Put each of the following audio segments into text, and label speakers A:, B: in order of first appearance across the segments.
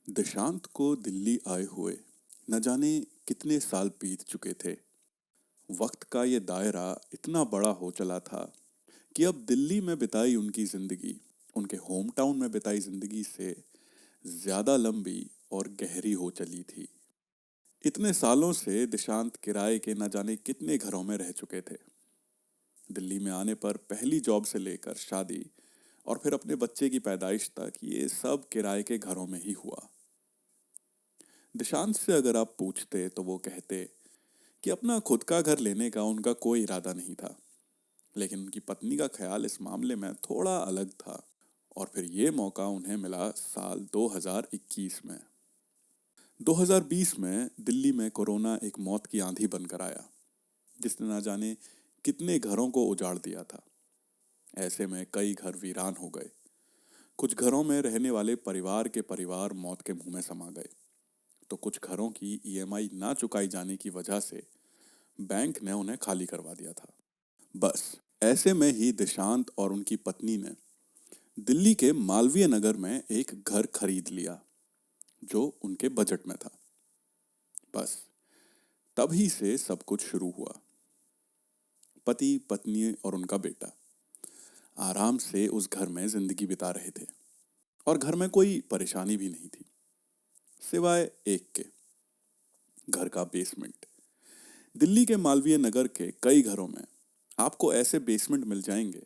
A: दिशांत को दिल्ली आए हुए न जाने कितने साल बीत चुके थे। वक्त का ये दायरा इतना बड़ा हो चला था कि अब दिल्ली में बिताई उनकी जिंदगी उनके होम टाउन में बिताई जिंदगी से ज्यादा लंबी और गहरी हो चली थी। इतने सालों से दिशांत किराए के न जाने कितने घरों में रह चुके थे। दिल्ली में आने पर पहली जॉब से लेकर शादी और फिर अपने बच्चे की पैदाइश तक ये सब किराए के घरों में ही हुआ। दिशांत से अगर आप पूछते तो वो कहते कि अपना खुद का घर लेने का उनका कोई इरादा नहीं था, लेकिन उनकी पत्नी का ख्याल इस मामले में थोड़ा अलग था। और फिर ये मौका उन्हें मिला साल 2021 में। 2020 में दिल्ली में कोरोना एक मौत की आंधी बनकर आया, जिसने ना जाने कितने घरों को उजाड़ दिया था। ऐसे में कई घर वीरान हो गए। कुछ घरों में रहने वाले परिवार के परिवार मौत के मुंह में समा गए, तो कुछ घरों की ईएमआई ना चुकाई जाने की वजह से बैंक ने उन्हें खाली करवा दिया था। बस ऐसे में ही दिशांत और उनकी पत्नी ने दिल्ली के मालवीय नगर में एक घर खरीद लिया, जो उनके बजट में था। बस तभी से सब कुछ शुरू हुआ। पति पत्नी और उनका बेटा आराम से उस घर में जिंदगी बिता रहे थे, और घर में कोई परेशानी भी नहीं थी, सिवाय एक के, घर का बेसमेंट। दिल्ली के मालवीय नगर के कई घरों में आपको ऐसे बेसमेंट मिल जाएंगे।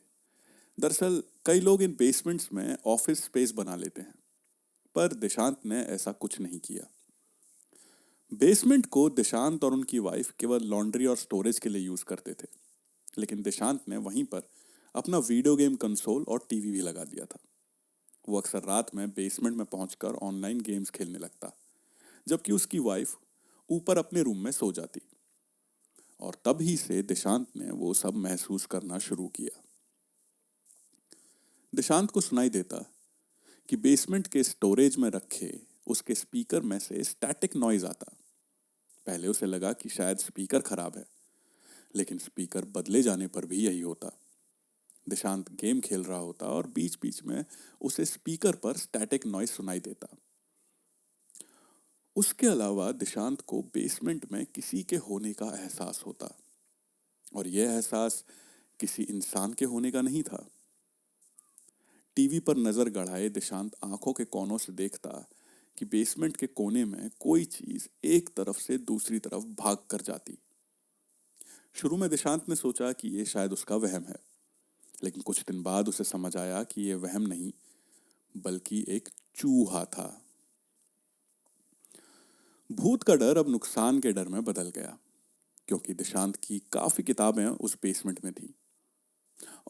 A: दरअसल कई लोग इन बेसमेंट्स में ऑफिस स्पेस बना लेते हैं, पर दिशांत ने ऐसा कुछ नहीं किया। बेसमेंट को दिशांत और उनकी वाइफ केवल लॉन्ड्री और स्टोरेज के लिए यूज करते थे, लेकिन दिशांत ने वहीं पर अपना वीडियो गेम कंसोल और टीवी भी लगा दिया था। वो अक्सर रात में बेसमेंट में पहुंचकर ऑनलाइन गेम्स खेलने लगता, जबकि उसकी वाइफ ऊपर अपने रूम में सो जाती। और तभी से दिशांत ने वो सब महसूस करना शुरू किया। दिशांत को सुनाई देता कि बेसमेंट के स्टोरेज में रखे उसके स्पीकर में से स्टैटिक नॉइज आता। पहले उसे लगा कि शायद स्पीकर खराब है, लेकिन स्पीकर बदले जाने पर भी यही होता। दिशांत गेम खेल रहा होता और बीच बीच में उसे स्पीकर पर स्टैटिक नॉइज सुनाई देता। उसके अलावा दिशांत को बेसमेंट में किसी के होने का एहसास होता, और यह एहसास किसी इंसान के होने का नहीं था। टीवी पर नजर गड़ाए दिशांत आंखों के कोनों से देखता कि बेसमेंट के कोने में कोई चीज एक तरफ से दूसरी तरफ भाग कर जाती। शुरू में दिशांत ने सोचा कि यह शायद उसका वहम है, लेकिन कुछ दिन बाद उसे समझ आया कि यह वहम नहीं, बल्कि एक चूहा था। भूत का डर अब नुकसान के डर में बदल गया, क्योंकि दिशांत की काफी किताबें उस बेसमेंट में थी,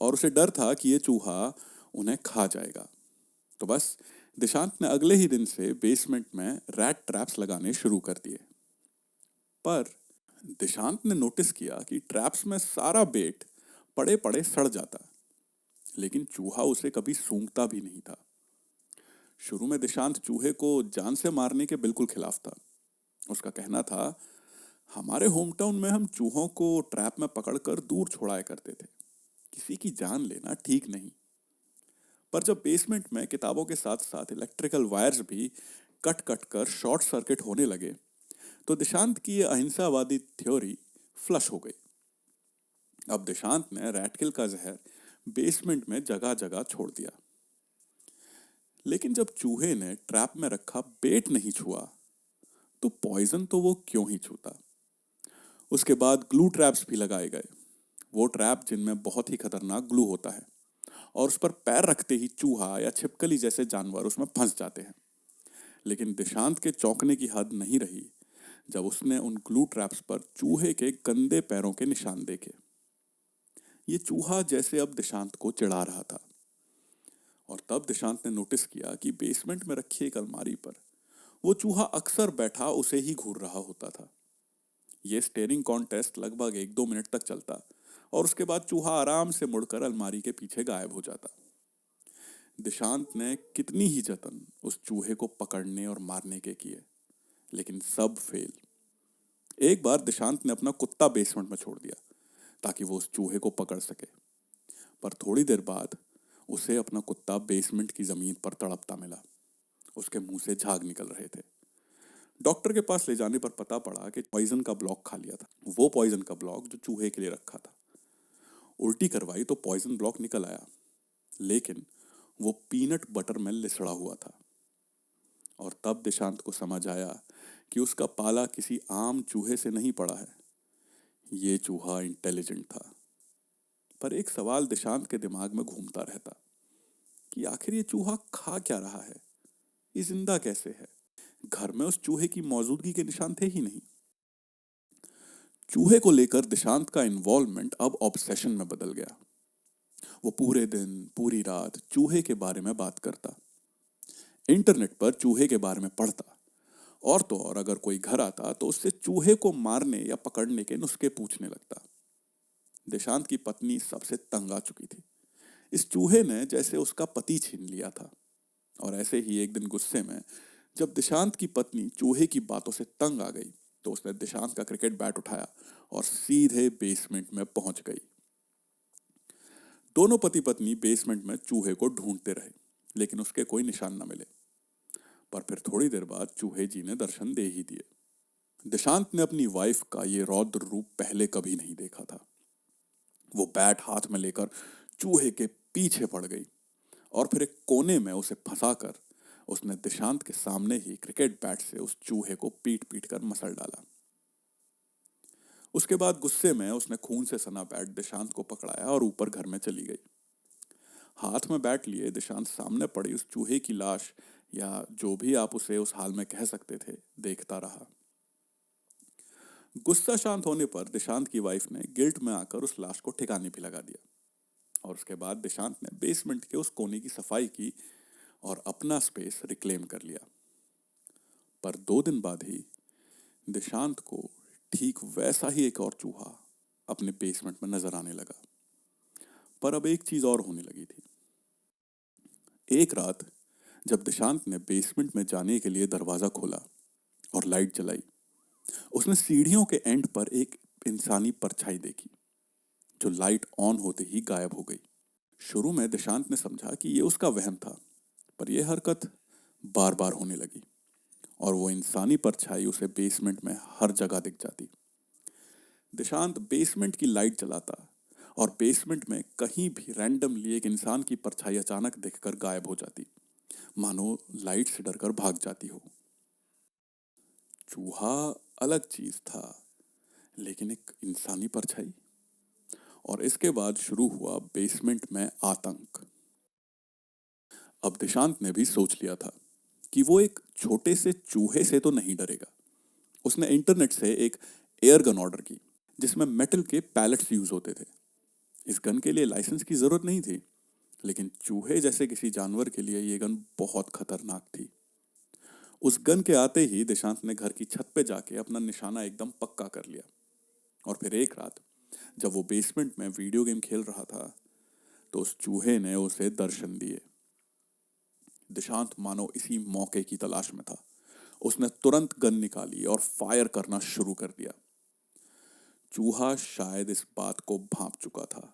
A: और उसे डर था कि यह चूहा उन्हें खा जाएगा। तो बस दिशांत ने अगले ही दिन से बेसमेंट में रैट ट्रैप्स लगाने शुरू कर दिए। पर दिशांत ने नोटिस किया कि ट्रैप्स में सारा बेट पड़े पड़े सड़ जाता, लेकिन चूहा उसे कभी सूंघता भी नहीं था। शुरू में दिशांत चूहे को जान से मारने के बिल्कुल खिलाफ था। उसका कहना था, हमारे होम टाउन में हम चूहों को ट्रैप में पकड़कर दूर छोड़ाया करते थे, किसी की जान लेना ठीक नहीं। पर जब बेसमेंट में किताबों के साथ साथ इलेक्ट्रिकल वायर्स भी कट कट कर शॉर्ट सर्किट होने लगे, तो दिशांत की यह अहिंसावादी थ्योरी फ्लश हो गई। अब दिशांत ने रैटकिल का जहर बेसमेंट में जगह जगह छोड़ दिया, लेकिन जब चूहे ने ट्रैप में रखा बेट नहीं छुआ, तो पॉइजन तो वो क्यों ही छूता। उसके बाद ग्लू ट्रैप्स भी लगाए गए, वो ट्रैप जिनमें बहुत ही खतरनाक ग्लू होता है, और उस पर पैर रखते ही चूहा या छिपकली जैसे जानवर उसमें फंस जाते हैं। लेकिन दिशांत के चौंकने की हद नहीं रही जब उसने उन ग्लू ट्रैप्स पर चूहे के गंदे पैरों के निशान देखे। ये चूहा जैसे अब दिशांत को चिढ़ा रहा था। और तब दिशांत ने नोटिस किया कि बेसमेंट में रखी एक अलमारी पर वो चूहा अक्सर बैठा उसे ही घूर रहा होता था। ये स्टेरिंग कॉन्टेस्ट लगभग 1-2 मिनट तक चलता, और उसके बाद चूहा आराम से मुड़कर अलमारी के पीछे गायब हो जाता। दिशांत ने कितनी ही जतन उस चूहे को पकड़ने और मारने के किए, लेकिन सब फेल। एक बार दिशांत ने अपना कुत्ता बेसमेंट में छोड़ दिया ताकि वो उस चूहे को पकड़ सके, पर थोड़ी देर बाद उसे अपना कुत्ता बेसमेंट की जमीन पर तड़पता मिला। उसके मुंह से झाग निकल रहे थे। डॉक्टर के पास ले जाने पर पता पड़ा कि पॉइजन का ब्लॉक खा लिया था, वो पॉइजन का ब्लॉक जो चूहे के लिए रखा था। उल्टी करवाई तो पॉइजन ब्लॉक निकल आया, लेकिन वो पीनट बटर में लिसड़ा हुआ था। और तब दिशांत को समझ आया कि उसका पाला किसी आम चूहे से नहीं पड़ा है, ये चूहा इंटेलिजेंट था। पर एक सवाल दिशांत के दिमाग में घूमता रहता कि आखिर ये चूहा खा क्या रहा है, ये जिंदा कैसे है। घर में उस चूहे की मौजूदगी के निशान थे ही नहीं। चूहे को लेकर दिशांत का इन्वॉल्वमेंट अब ऑब्सेशन में बदल गया। वो पूरे दिन पूरी रात चूहे के बारे में बात करता, इंटरनेट पर चूहे के बारे में पढ़ता, और तो और अगर कोई घर आता तो उससे चूहे को मारने या पकड़ने के नुस्खे पूछने लगता। दिशांत की पत्नी सबसे तंग आ चुकी थी। इस चूहे ने जैसे उसका पति छीन लिया था। और ऐसे ही एक दिन गुस्से में जब दिशांत की पत्नी चूहे की बातों से तंग आ गई तो उसने दिशांत का क्रिकेट बैट उठाया और सीधे बेसमेंट में पहुंच गई। दोनों पति पत्नी बेसमेंट में चूहे को ढूंढते रहे, लेकिन उसके कोई निशान न मिले। पर फिर थोड़ी देर बाद चूहे जी ने दर्शन दे ही दिए। दिशांत ने अपनी वाइफ का ये रौद्र रूप पहले कभी नहीं देखा था। वो बैट हाथ में लेकर चूहे के पीछे पड़ गई और फिर एक कोने में उसे फंसाकर उसने दिशांत के सामने ही क्रिकेट बैट से उस चूहे को पीट पीट कर मसल डाला। उसके बाद गुस्से में उसने खून से सना बैट दिशांत को पकड़ाया और ऊपर घर में चली गई। हाथ में बैट लिए दिशांत सामने पड़ी उस चूहे की लाश, या जो भी आप उसे उस हाल में कह सकते थे, देखता रहा। गुस्सा शांत होने पर दिशांत की वाइफ ने गिल्ट में आकर उस लाश को ठिकाने भी लगा दिया। और उसके बाद दिशांत ने बेसमेंट के उस कोने की सफाई की और अपना स्पेस रिक्लेम कर लिया। पर 2 दिन बाद ही दिशांत को ठीक वैसा ही एक और चूहा अपने बेसमेंट में नजर आने लगा। पर अब एक चीज और होने लगी थी। एक रात जब दिशांत ने बेसमेंट में जाने के लिए दरवाजा खोला और लाइट जलाई, उसने सीढ़ियों के एंड पर एक इंसानी परछाई देखी जो लाइट ऑन होते ही गायब हो गई। शुरू में दिशांत ने समझा कि यह उसका वहम था, पर यह हरकत बार बार होने लगी और वो इंसानी परछाई उसे बेसमेंट में हर जगह दिख जाती। दिशांत बेसमेंट की लाइट जलाता और बेसमेंट में कहीं भी रैंडमली एक इंसान की परछाई अचानक दिखकर गायब हो जाती, मानो लाइट से डरकर भाग जाती हो। चूहा अलग चीज था, लेकिन एक इंसानी परछाई। और इसके बाद शुरू हुआ बेसमेंट में आतंक। अब दिशांत ने भी सोच लिया था कि वो एक छोटे से चूहे से तो नहीं डरेगा। उसने इंटरनेट से एक एयर गन ऑर्डर की जिसमें मेटल के पैलेट्स यूज होते थे। इस गन के लिए लाइसेंस की जरूरत नहीं थी, लेकिन चूहे जैसे किसी जानवर के लिए यह गन बहुत खतरनाक थी। उस गन के आते ही दिशांत ने घर की छत पे जाके अपना निशाना एकदम पक्का कर लिया। और फिर एक रात जब वो बेसमेंट में वीडियो गेम खेल रहा था तो उस चूहे ने उसे दर्शन दिए। दिशांत मानो इसी मौके की तलाश में था। उसने तुरंत गन निकाली और फायर करना शुरू कर दिया। चूहा शायद इस बात को भांप चुका था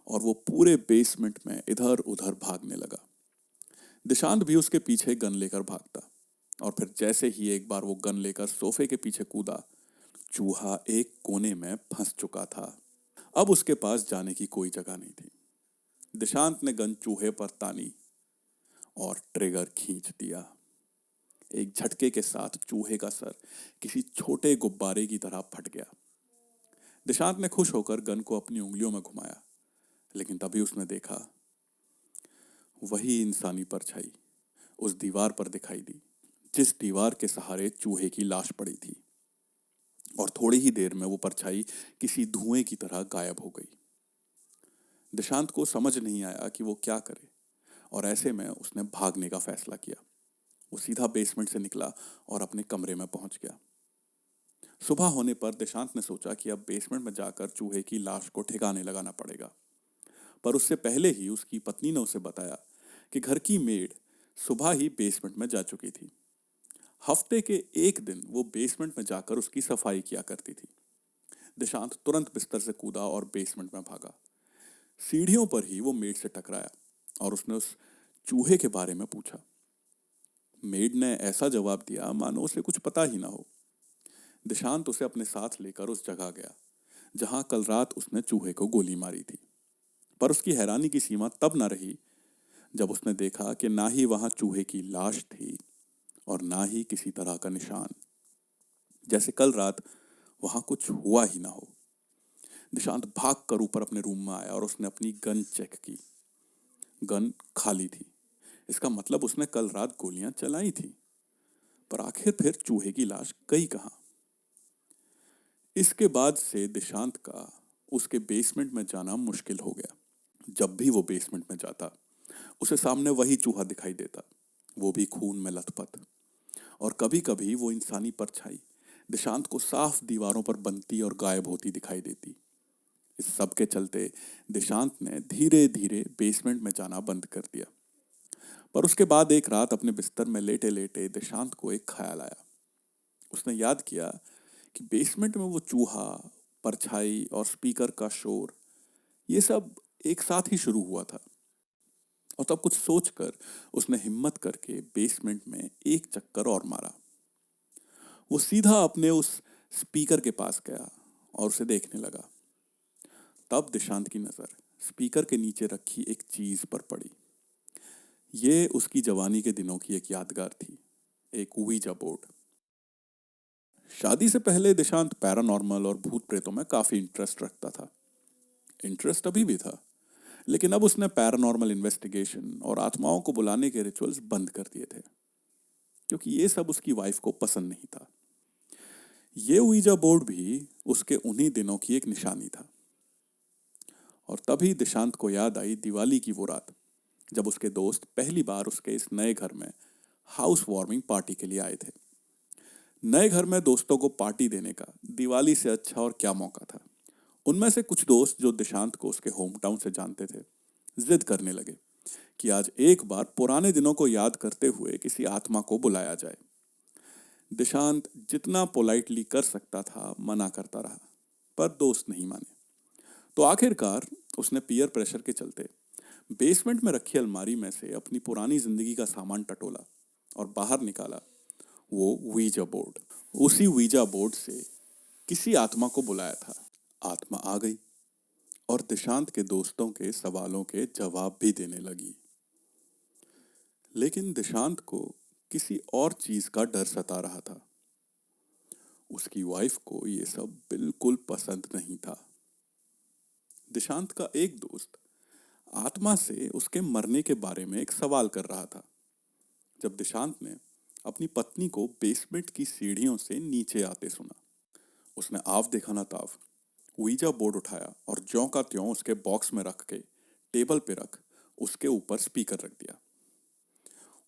A: और वो पूरे बेसमेंट में इधर उधर भागने लगा। दिशांत भी उसके पीछे गन लेकर भागता और फिर जैसे ही एक बार वो गन लेकर सोफे के पीछे कूदा, चूहा एक कोने में फंस चुका था। अब उसके पास जाने की कोई जगह नहीं थी। दिशांत ने गन चूहे पर तानी और ट्रिगर खींच दिया। एक झटके के साथ चूहे का सर किसी छोटे गुब्बारे की तरह फट गया। दिशांत ने खुश होकर गन को अपनी उंगलियों में घुमाया, लेकिन तभी उसने देखा वही इंसानी परछाई उस दीवार पर दिखाई दी जिस दीवार के सहारे चूहे की लाश पड़ी थी। और थोड़ी ही देर में वो परछाई किसी धुएं की तरह गायब हो गई। दिशांत को समझ नहीं आया कि वो क्या करे, और ऐसे में उसने भागने का फैसला किया। वो सीधा बेसमेंट से निकला और अपने कमरे में पहुंच गया। सुबह होने पर दिशांत ने सोचा कि अब बेसमेंट में जाकर चूहे की लाश को ठिकाने लगाना पड़ेगा। पर उससे पहले ही उसकी पत्नी ने उसे बताया कि घर की मेड सुबह ही बेसमेंट में जा चुकी थी। हफ्ते के एक दिन वो बेसमेंट में जाकर उसकी सफाई किया करती थी। दिशांत तुरंत बिस्तर से कूदा और बेसमेंट में भागा। सीढ़ियों पर ही वो मेड से टकराया और उसने उस चूहे के बारे में पूछा। मेड ने ऐसा जवाब दिया मानो उसे कुछ पता ही ना हो। दिशांत उसे अपने साथ लेकर उस जगह गया जहां कल रात उसने चूहे को गोली मारी थी। पर उसकी हैरानी की सीमा तब न रही जब उसने देखा कि ना ही वहां चूहे की लाश थी और ना ही किसी तरह का निशान, जैसे कल रात वहां कुछ हुआ ही ना हो। निशांत भाग कर ऊपर अपने रूम में आया और उसने अपनी गन चेक की। गन खाली थी। इसका मतलब उसने कल रात गोलियां चलाई थी। पर आखिर फिर चूहे की लाश गई कहां? इसके बाद से दिशांत का उसके बेसमेंट में जाना मुश्किल हो गया। जब भी वो बेसमेंट में जाता उसे सामने वही चूहा दिखाई देता, वो भी खून में लथपथ। और कभी कभी वो इंसानी परछाई दिशांत को साफ दीवारों पर बनती और गायब होती दिखाई देती। इस सब के चलते दिशांत ने धीरे धीरे बेसमेंट में जाना बंद कर दिया। पर उसके बाद एक रात अपने बिस्तर में लेटे लेटे दिशांत को एक ख्याल आया। उसने याद किया कि बेसमेंट में वो चूहा, परछाई और स्पीकर का शोर, ये सब एक साथ ही शुरू हुआ था। और तब कुछ सोचकर उसने हिम्मत करके बेसमेंट में एक चक्कर और मारा। वो सीधा अपने उस स्पीकर के पास गया और उसे देखने लगा। तब दिशांत की नजर स्पीकर के नीचे रखी एक चीज पर पड़ी। ये उसकी जवानी के दिनों की एक यादगार थी, एक ouija बोर्ड। शादी से पहले दिशांत पैरानॉर्मल और भूत प्रेतों में काफी इंटरेस्ट रखता था। इंटरेस्ट अभी भी था, लेकिन अब उसने पैरानॉर्मल इन्वेस्टिगेशन और आत्माओं को बुलाने के रिचुअल्स बंद कर दिए थे, क्योंकि ये सब उसकी वाइफ को पसंद नहीं था। ये ouija बोर्ड भी उसके उन्हीं दिनों की एक निशानी था। और तभी दिशांत को याद आई दिवाली की वो रात जब उसके दोस्त पहली बार उसके इस नए घर में हाउस वार्मिंग पार्टी के लिए आए थे। नए घर में दोस्तों को पार्टी देने का दिवाली से अच्छा और क्या मौका था। उनमें से कुछ दोस्त जो दिशांत को उसके होम टाउन से जानते थे, जिद करने लगे कि आज एक बार पुराने दिनों को याद करते हुए किसी आत्मा को बुलाया जाए। दिशांत जितना पोलाइटली कर सकता था मना करता रहा, पर दोस्त नहीं माने। तो आखिरकार उसने पीयर प्रेशर के चलते बेसमेंट में रखी अलमारी में से अपनी पुरानी जिंदगी का सामान टटोला और बाहर निकाला वो ouija बोर्ड। उसी ouija बोर्ड से किसी आत्मा को बुलाया था। आत्मा आ गई और दिशांत के दोस्तों के सवालों के जवाब भी देने लगी। लेकिन दिशांत को किसी और चीज का डर सता रहा था। उसकी वाइफ को ये सब बिल्कुल पसंद नहीं था। दिशांत का एक दोस्त आत्मा से उसके मरने के बारे में एक सवाल कर रहा था जब दिशांत ने अपनी पत्नी को बेसमेंट की सीढ़ियों से नीचे आते सुना। उसने आव देखा ना ताव ouija बोर्ड उठाया और ज्यों का त्यों उसके बॉक्स में रख के टेबल पे रख उसके ऊपर स्पीकर रख दिया।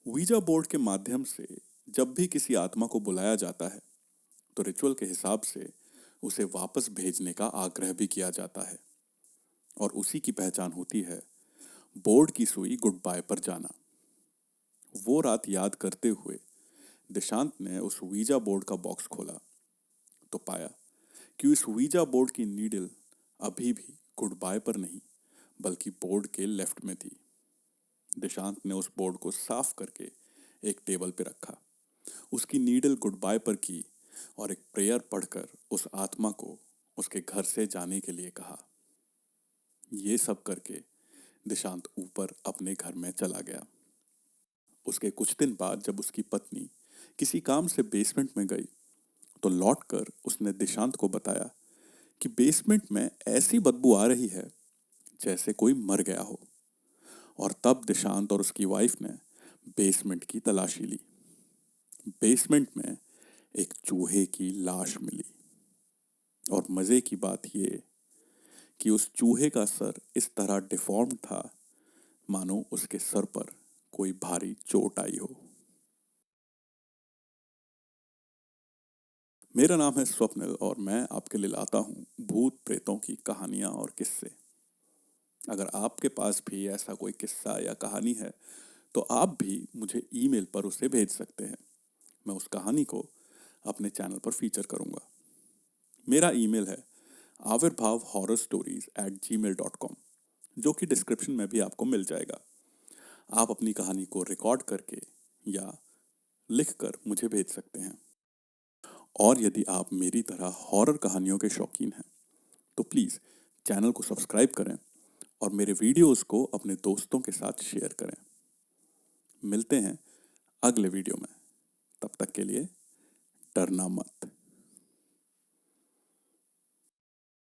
A: ouija बोर्ड के माध्यम से जब भी किसी आत्मा को बुलाया जाता है तो रिचुअल के हिसाब से उसे वापस भेजने का आग्रह भी किया जाता है। और उसी की पहचान होती है बोर्ड की सुई गुड बाय पर जाना। वो रात याद करते हुए दिशांत ने उस ouija बोर्ड का बॉक्स खोला तो पाया कि उस ouija बोर्ड की नीडल अभी भी गुड बाय पर नहीं बल्कि बोर्ड के लेफ्ट में थी। दिशांत ने उस बोर्ड को साफ करके एक टेबल पे रखा, उसकी नीडल गुड बाय पर की और एक प्रेयर पढ़कर उस आत्मा को उसके घर से जाने के लिए कहा। ये सब करके दिशांत ऊपर अपने घर में चला गया। उसके कुछ दिन बाद जब उसकी पत्नी किसी काम से बेसमेंट में गई तो लौटकर उसने दिशांत को बताया कि बेसमेंट में ऐसी बदबू आ रही है जैसे कोई मर गया हो। और तब दिशांत और उसकी वाइफ ने बेसमेंट की तलाशी ली। बेसमेंट में एक चूहे की लाश मिली। और मजे की बात यह कि उस चूहे का सर इस तरह डिफॉर्म था मानो उसके सर पर कोई भारी चोट आई हो। मेरा नाम है स्वप्निल और मैं आपके लिए लाता हूं भूत प्रेतों की कहानियां और किस्से। अगर आपके पास भी ऐसा कोई किस्सा या कहानी है तो आप भी मुझे ईमेल पर उसे भेज सकते हैं। मैं उस कहानी को अपने चैनल पर फीचर करूंगा। मेरा ईमेल है avirbhavhorrorstories@gmail.com, जो कि डिस्क्रिप्शन में भी आपको मिल जाएगा। आप अपनी कहानी को रिकॉर्ड करके या लिखकर मुझे भेज सकते हैं। और यदि आप मेरी तरह हॉरर कहानियों के शौकीन हैं तो प्लीज़ चैनल को सब्सक्राइब करें और मेरे वीडियोस को अपने दोस्तों के साथ शेयर करें। मिलते हैं अगले वीडियो में। तब तक के लिए डरना मत।